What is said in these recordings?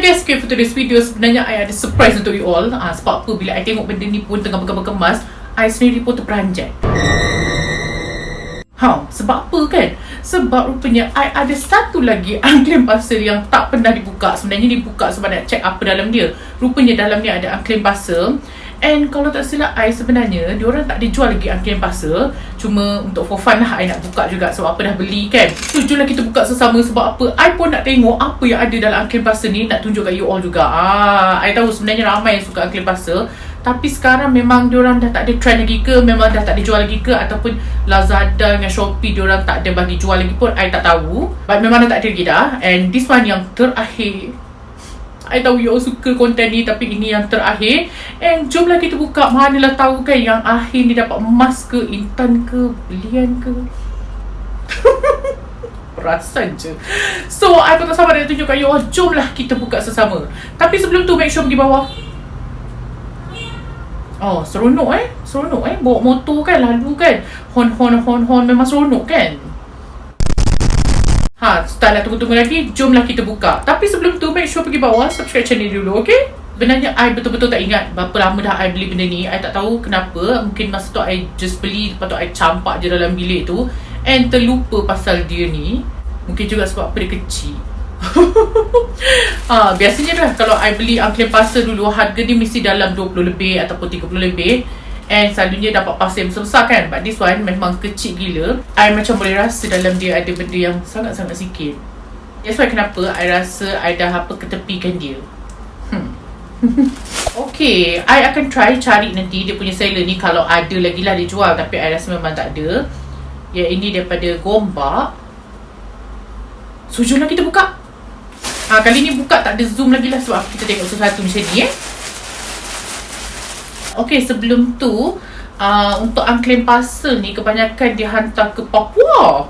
guys, okay, for today's video sebenarnya I ada surprise untuk you all. Sebab apa, bila I tengok benda ni pun tengah berkemas, I sendiri pun terperanjat. Sebab apa kan? Sebab rupanya I ada satu lagi unclaimed parcel yang tak pernah dibuka. Sebenarnya dibuka sebab nak check apa dalam dia. Rupanya dalam ni ada unclaimed parcel. And kalau tak silap I, sebenarnya diorang tak ada jual lagi unclaimed parcel. Cuma untuk for fun lah I nak buka juga. Sebab apa, dah beli kan. So jomlah kita buka sesama. Sebab apa, I pun nak tengok apa yang ada dalam unclaimed parcel ni. Nak tunjuk kat you all juga. I tahu sebenarnya ramai yang suka unclaimed parcel. Tapi sekarang memang diorang dah tak ada trend lagi ke, memang dah tak ada jual lagi ke, ataupun Lazada dengan Shoppe diorang tak ada bagi jual lagi pun, I tak tahu. But memang dah tak ada lagi dah. And this one yang terakhir. I tahu you all suka konten ni, tapi ini yang terakhir. And jomlah kita buka. Manalah tahu kan yang akhir ni dapat emas ke, intan ke, belian ke. Perasan je. So I pun tak sabar nak tunjuk kat you all. Jomlah kita buka sesama. Tapi sebelum tu, make sure pergi bawah. Seronok Seronok bawa motor kan, lalu kan Hon memang seronok kan. Tak nak tunggu-tunggu lagi, jomlah kita buka. Tapi sebelum tu, make sure pergi bawah, subscribe channel dulu, okay? Sebenarnya I betul-betul tak ingat berapa lama dah I beli benda ni. I tak tahu kenapa. Mungkin masa tu I just beli, lepas tu I campak je dalam bilik tu, and terlupa pasal dia ni. Mungkin juga sebab apa dia kecil. Biasanya dah kalau I beli unclaimed parcel dulu, harga dia mesti dalam 20 lebih ataupun 30 lebih. And selalunya dapat parcel yang besar kan. But this one memang kecil gila. I macam boleh rasa dalam dia ada benda yang sangat-sangat sikit. That's why kenapa I rasa I dah ketepikan dia. Okay, I akan try cari nanti dia punya seller ni. Kalau ada lagi lah dia jual, tapi I rasa memang tak ada. Yang ini daripada Gombak. So jomlah kita buka. Kali ni buka tak ada zoom lagi lah, sebab kita tengok sesuatu macam ni Okay, sebelum tu untuk unclaimed parcel ni kebanyakan dia hantar ke Papua.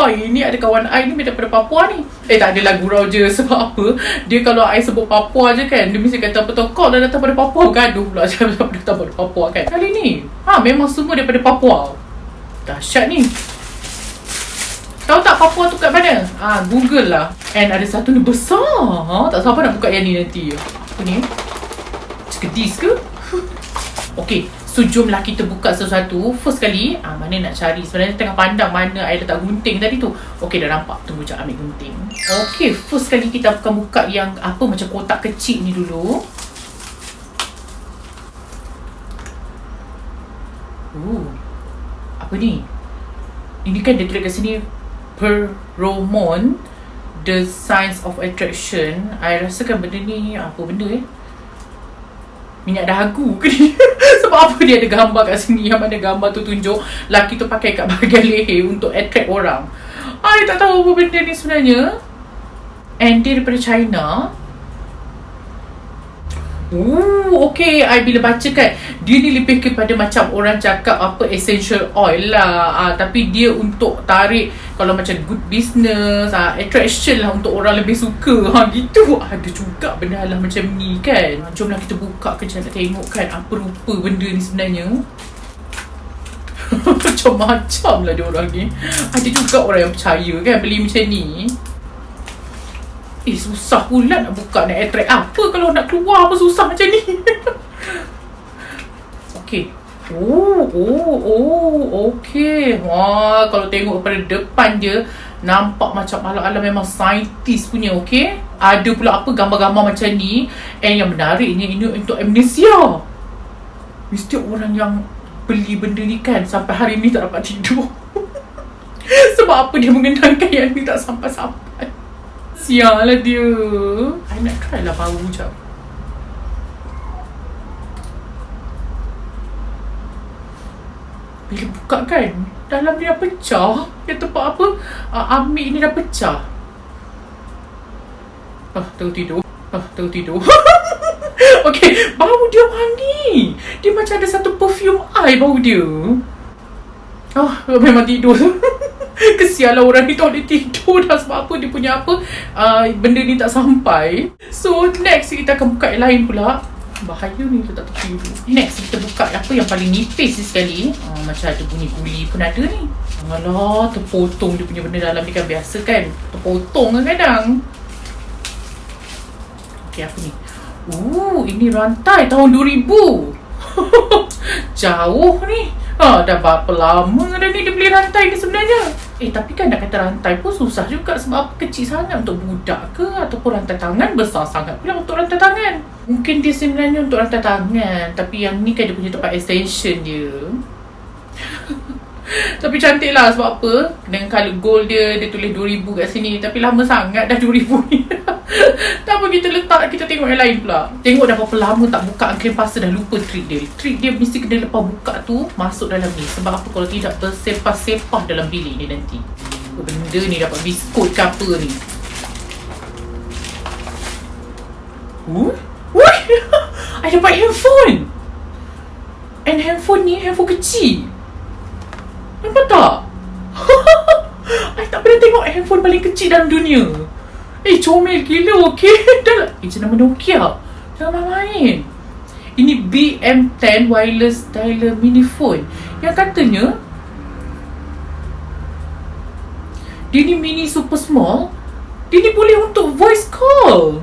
Ini ada kawan I ni daripada Papua ni. Tak adalah gurau je. Sebab apa, dia kalau I sebut Papua je kan, dia mesti kata apa, kau dah datang pada Papua. Gaduh pula macam datang pada Papua kan. Kali ni memang semua daripada Papua. Dahsyat ni. Tahu tak Papua tu kat mana? Google lah. And ada satu ni besar. Tak sabar nak buka yang ni nanti. Apa ni? Cekedis ke? Okay, so jomlah kita buka sesuatu. First kali, mana nak cari. Sebenarnya tengah pandang mana I letak gunting tadi tu. Okay, dah nampak. Tunggu sekejap ambil gunting. Okay, first kali kita akan buka yang apa, macam kotak kecil ni dulu. Apa ni? Ini kan dia tulis kat sini, Pheromone, the signs of attraction. I rasakan benda ni apa benda minyak dahagu ke ni? Sebab apa dia ada gambar kat sini, yang mana gambar tu tunjuk lelaki tu pakai kat bahagian leher untuk attract orang. I tak tahu apa benda ni sebenarnya. And dia daripada China. Okay, I bila baca kan, dia ni lebih kepada macam orang cakap apa, essential oil lah. Tapi dia untuk tarik, kalau macam good business, attraction lah, untuk orang lebih suka. Gitu. Ada juga benda lah macam ni kan. Jomlah kita buka kejap nak tengok kan apa rupa benda ni sebenarnya. Macam-macam lah dia orang ni. Ada juga orang yang percaya kan beli macam ni. Susah pula nak buka, nak attract apa kalau nak keluar apa susah macam ni. Okay. Okay. Kalau tengok daripada depan je, nampak macam ala-ala memang saintis punya, okay. Ada pula apa gambar-gambar macam ni. And yang menariknya, ini untuk amnesia. Mesti orang yang beli benda ni kan sampai hari ni tak dapat tidur. Sebab apa dia mengenangkan yang ni tak sampai-sampai. Sial lah dia. I nak try lah bau sekejap. Bila buka kan, dalam dia dah pecah. Dia tempat apa, amik ni dah pecah. Tertidur. Okay, bau dia wangi. Dia macam ada satu perfume I bau dia. Memang tidur. Kesianlah orang ni tak boleh tidur dah. Sebab apa, dia punya apa, benda ni tak sampai. So next kita akan buka yang lain pula. Bahaya ni letak tepi dulu. Next kita buka apa yang paling nipis sekali. Macam ada bunyi guli pun ada ni. Alah, terpotong dia punya benda dalam ni kan. Biasa kan terpotong kadang. Okay, apa ni? Ini rantai tahun 2000. Jauh ni. Dah berapa lama dah ni dia beli rantai ni sebenarnya? Tapi kan nak kata rantai pun susah juga. Sebab apa, kecil sangat untuk budak ke? Ataupun rantai tangan besar sangat pula untuk rantai tangan. Mungkin dia sebenarnya untuk rantai tangan, tapi yang ni kan dia punya tempat extension dia. Tapi cantik lah, sebab apa? Dengan colour gold dia tulis 2000 kat sini. Tapi lama sangat dah 2000 ni. Tak apa, kita letak, kita tengok yang lain pula. Tengok dah berapa lama tak buka Unclaimed PARCEL, dah lupa trick dia. Trick dia mesti kena lepas buka tu masuk dalam ni. Sebab apa, kalau tidak bersepah-sepah dalam bilik ni nanti. Benda ni dapat biskut ke apa ni? I dapat handphone. And handphone ni handphone kecil. Nampak tak? I tak pernah tengok handphone paling kecil dalam dunia. Comel gila, okay? Dah lah. Nama Nokia. Jangan main. Ini BM10 wireless dialer mini phone. Yang katanya dia ni mini super small. Dia ni boleh untuk voice call.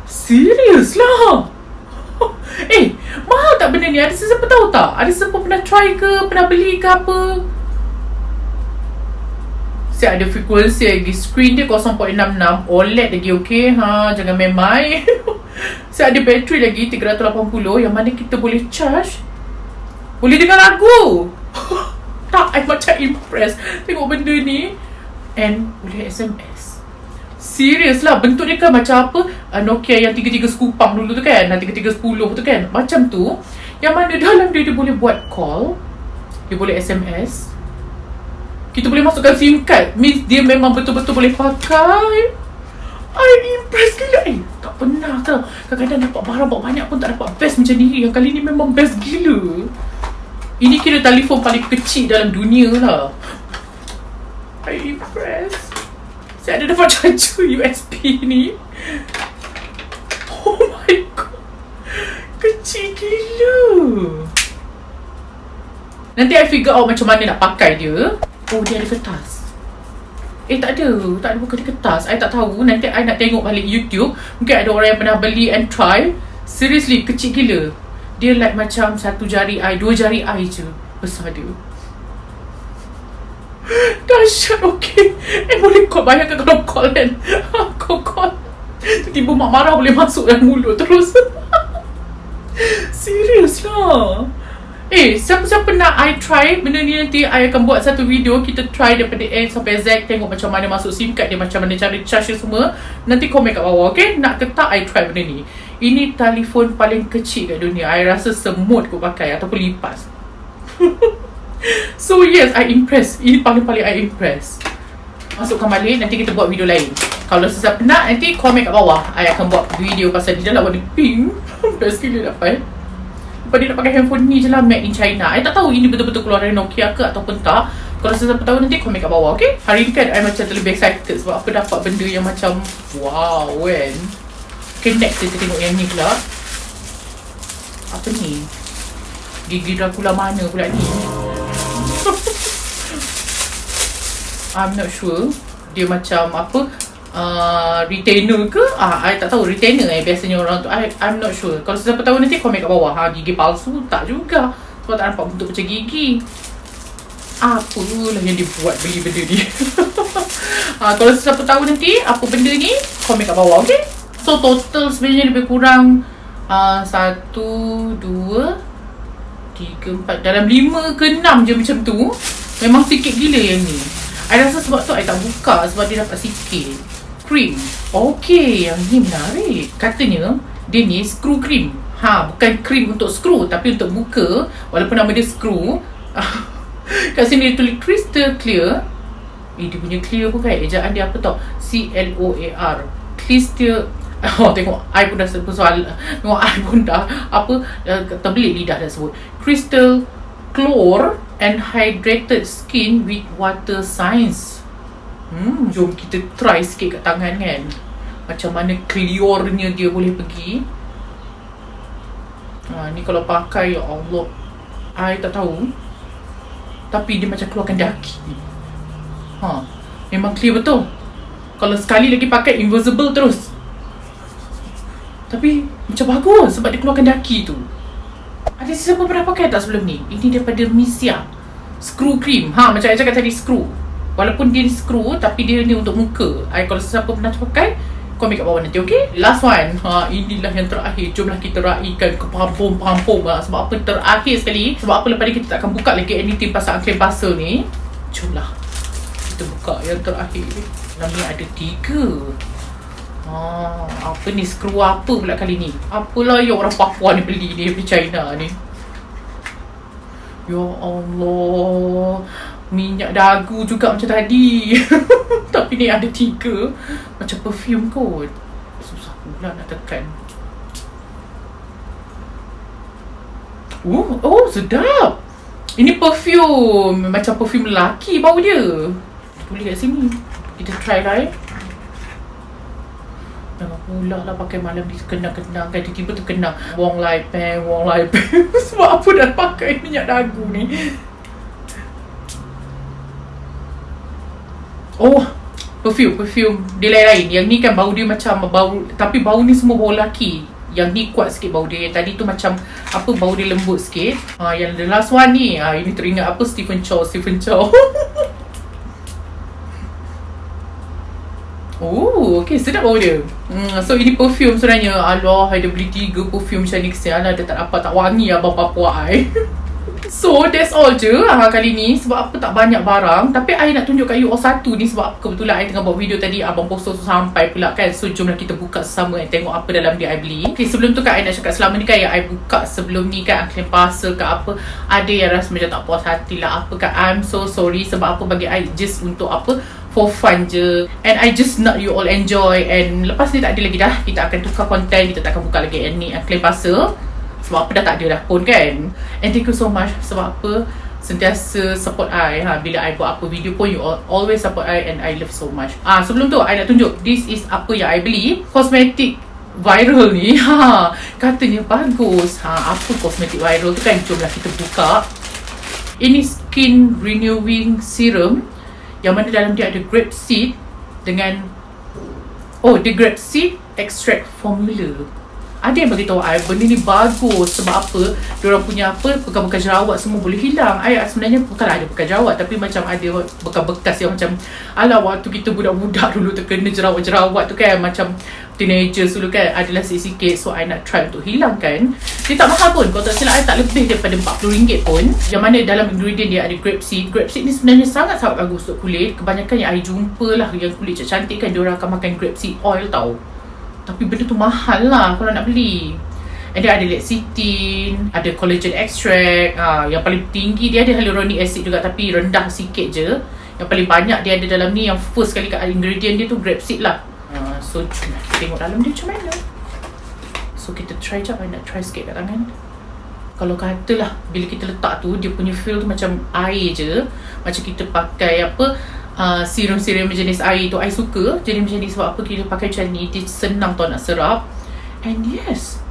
Serius lah. Mahal tak benda ni? Ada sesiapa tahu tak? Ada sesiapa pernah try ke? Pernah beli ke apa? Saya ada frekuensi lagi. Screen dia 0.66 OLED lagi, okay? Jangan main-main. Saya ada bateri lagi 380 yang mana kita boleh charge. Boleh dengar lagu. Tak, I macam impressed tengok benda ni. And boleh SMS. Serius lah, bentuk dia kan macam apa, Nokia yang 33 sekupang dulu tu kan, 3310 tu kan, macam tu. Yang mana dalam dia boleh buat call, dia boleh SMS, kita boleh masukkan SIM card. Means dia memang betul-betul boleh pakai. I impressed gila. Tak pernah tau. Kadang-kadang dapat barang banyak pun tak dapat best macam ni. Yang kali ni memang best gila. Ini kira telefon paling kecil dalam dunia lah. I impressed. Saya ada dapat charger USB ni. Oh my god. Kecil gila. Nanti I figure out macam mana nak pakai dia. Dia ada kertas. Tak ada bukan dia kertas. I tak tahu. Nanti I nak tengok balik YouTube. Mungkin ada orang yang pernah beli and try. Seriously, kecil gila. Dia like macam satu jari I, 2 jari I je besar dia. Dahsyat, okay. Boleh call. Bayangkan kalau call kan. Call. Tiba-tiba mak marah boleh masuk dalam mulut terus. Serius lah. Siapa-siapa nak I try benda ni, nanti I akan buat satu video. Kita try daripada A sampai Z. Tengok macam mana masuk SIM card dia, macam mana cara charge dia semua. Nanti komen kat bawah, okay? Nak ke tak I try benda ni. Ini telefon paling kecil kat dunia. I rasa semut kot pakai ataupun lipas. So yes, I impressed. Ini paling-paling I impressed. Masukkan balik, nanti kita buat video lain. Kalau sesiapa nak, nanti komen kat bawah. I akan buat video pasal dia lah warna pink. Best gila dapat. Dia nak pakai handphone ni je lah, made in China. I tak tahu ini betul-betul keluaran Nokia ke ataupun tak. Kalau sesiapa tahu, nanti komen kat bawah, okay? Hari ni kan I macam terlebih excited sebab apa dapat benda yang macam wow kan. Okay, next kita tengok yang ni pula. Apa ni? Gigi Dracula mana pula ni? I'm not sure. Dia macam apa, retainer ke? I tak tahu. Retainer biasanya orang tu. I'm not sure. Kalau siapa tahu nanti komen kat bawah. Gigi palsu? Tak juga. Sebab tak nampak bentuk macam gigi. Apalah yang dia buat beli benda ni. Kalau siapa tahu nanti apa benda ni, komen kat bawah, okay? So total sebenarnya lebih kurang 1, 2, 3, 4, dalam 5 ke 6 je macam tu. Memang sikit gila yang ni. I rasa sebab tu I tak buka, sebab dia dapat sikit cream. Okay, yang ni menarik. Katanya dia ni screw cream. Bukan cream untuk screw, tapi untuk buka. Walaupun nama dia screw. Kat sini dia tulis crystal clear. Dia punya clear pun kan, ejaan dia apa tau, CLOAR. Crystal. Tengok I pun dah sebut soal. Tengok I pun dah terbelit lidah dah sebut. Crystal clear and hydrated skin with water signs. Jom kita try sikit kat tangan kan, macam mana clearnya dia boleh pergi. Ni kalau pakai, ya Allah, I tak tahu. Tapi dia macam keluarkan daki. Memang clear betul. Kalau sekali lagi pakai, invisible terus. Tapi macam bagus sebab dia keluarkan daki tu. Ada siapa pernah pakai tak sebelum ni? Ini daripada Misia Screw Cream. Macam saya cakap tadi, screw. Walaupun dia screw, tapi dia ni untuk muka. Kalau siapa pernah pakai, komen kat bawah nanti, okay? Last one. Inilah yang terakhir. Jomlah kita raikan ke pampung-pampung. Sebab apa terakhir sekali? Sebab apa lepas ni kita tak akan buka lagi anything pasal Unclaimed PARCEL ni. Jomlah kita buka yang terakhir. Dalam ni ada 3. Apa ni, skru apa pula kali ni? Apalah yang orang Papua ni beli ni, dari China ni. Ya Allah, minyak dagu juga macam tadi. Tapi ni ada 3. Macam perfume kot. Susah pula nak tekan. Oh sedap. Ini perfume, macam perfume lelaki bau dia. Tulis kat sini. Kita try lah Jangan pula lah pakai malam ni kenang-kenang kan, tiba-tiba terkenang wong lai peng. Sebab apa dah pakai minyak dagu ni. Oh, perfume dia lain-lain. Yang ni kan bau dia macam bau, tapi bau ni semua bau lelaki. Yang ni kuat sikit bau dia. Yang tadi tu macam apa, bau dia lembut sikit. Yang the last one ni, ini teringat apa, Stephen Chow. Oh, okay, sedap bau dia. So ini perfume sebenarnya. Allah, I dah beli 3 perfume macam ni. Kesianlah dia tak dapat, tak wangi abang Papua I. So that's all je kali ni. Sebab apa tak banyak barang, tapi I nak tunjuk kat you all satu ni. Sebab kebetulan I tengah buat video tadi, abang post sampai pula kan. So jomlah kita buka sesama and tengok apa dalam dia I beli. Okay, sebelum tu kan I nak cakap, selama ni kan yang I buka sebelum ni kan, Unclaimed PARCEL ke apa, ada yang rasa macam tak puas hati lah apa kan. I'm so sorry. Sebab apa, bagi I just untuk apa, for fun je. And I just nak you all enjoy. And lepas ni tak ada lagi dah, kita akan tukar konten. Kita tak akan buka lagi ni Unclaimed PARCEL. Sebab apa dah tak ada dah pun kan. And thank you so much. Sebab apa, sentiasa support I. Bila I buat apa video pun, you all always support I. And I love so much. Sebelum tu I nak tunjuk, this is apa yang I beli. Kosmetik viral ni. Katanya bagus. Apa kosmetik viral tu kan? Jomlah kita buka. Ini skin renewing serum, yang mana dalam dia ada grape seed dengan the grape seed extract formula. Ada yang beritahu I benda ni bagus. Sebab apa, diorang punya apa, bekas-bekas jerawat semua boleh hilang. I sebenarnya bukanlah ada bekas jerawat, tapi macam ada bekas-bekas yang macam alah, waktu kita budak-budak dulu terkena jerawat-jerawat tu kan, macam teenagers dulu kan, adalah sikit-sikit. So I nak try untuk hilangkan. Dia tak mahal pun, kalau tak silap I tak lebih daripada RM40 pun. Yang mana dalam ingredient dia ada grape seed. Grape seed ni sebenarnya sangat-sangat bagus untuk kulit. Kebanyakan yang I jumpa lah, yang kulit cantik kan, diorang akan makan grape seed oil tau. Tapi benda tu mahal lah kalau nak beli. And dia ada lecithin, ada collagen extract. Yang paling tinggi dia ada hyaluronic acid juga, tapi rendah sikit je. Yang paling banyak dia ada dalam ni, yang first kali kat ingredient dia tu grape seed lah. So kita tengok dalam dia macam mana. So kita try je. I nak try sikit kat tangan. Kalau katalah bila kita letak tu, dia punya feel tu macam air je. Macam kita pakai apa, serum-serum jenis air tu. I suka jenis macam ni. Sebab apa, kita pakai macam ni, dia senang tau nak serap. And yes,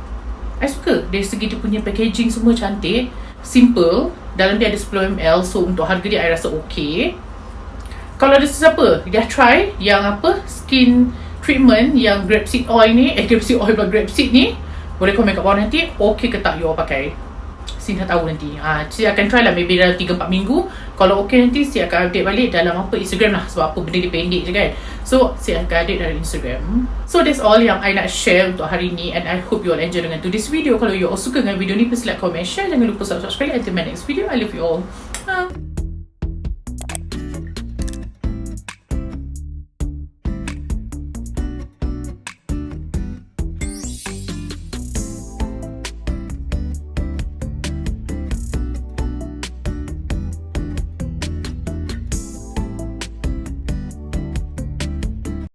I suka. Dari segi dia punya packaging semua cantik, simple. Dalam dia ada 10ml. So untuk harga dia I rasa okay. Kalau ada sesiapa dah try yang apa, skin treatment yang grape seed oil ni, grape seed oil grape seed ni, boleh komen kat bawah nanti okay ke tak you all pakai. Saya dah tahu nanti. Saya akan try lah, maybe dalam 3-4 minggu. Kalau okay nanti saya akan update balik dalam apa, Instagram lah. Sebab apa, benda dia pendek je kan. So saya akan update dalam Instagram. So that's all yang I nak share untuk hari ni. And I hope you all enjoy dengan today's video. Kalau you all suka dengan video ni, please like, comment, share. Jangan lupa subscribe. Until my next video, I love you all.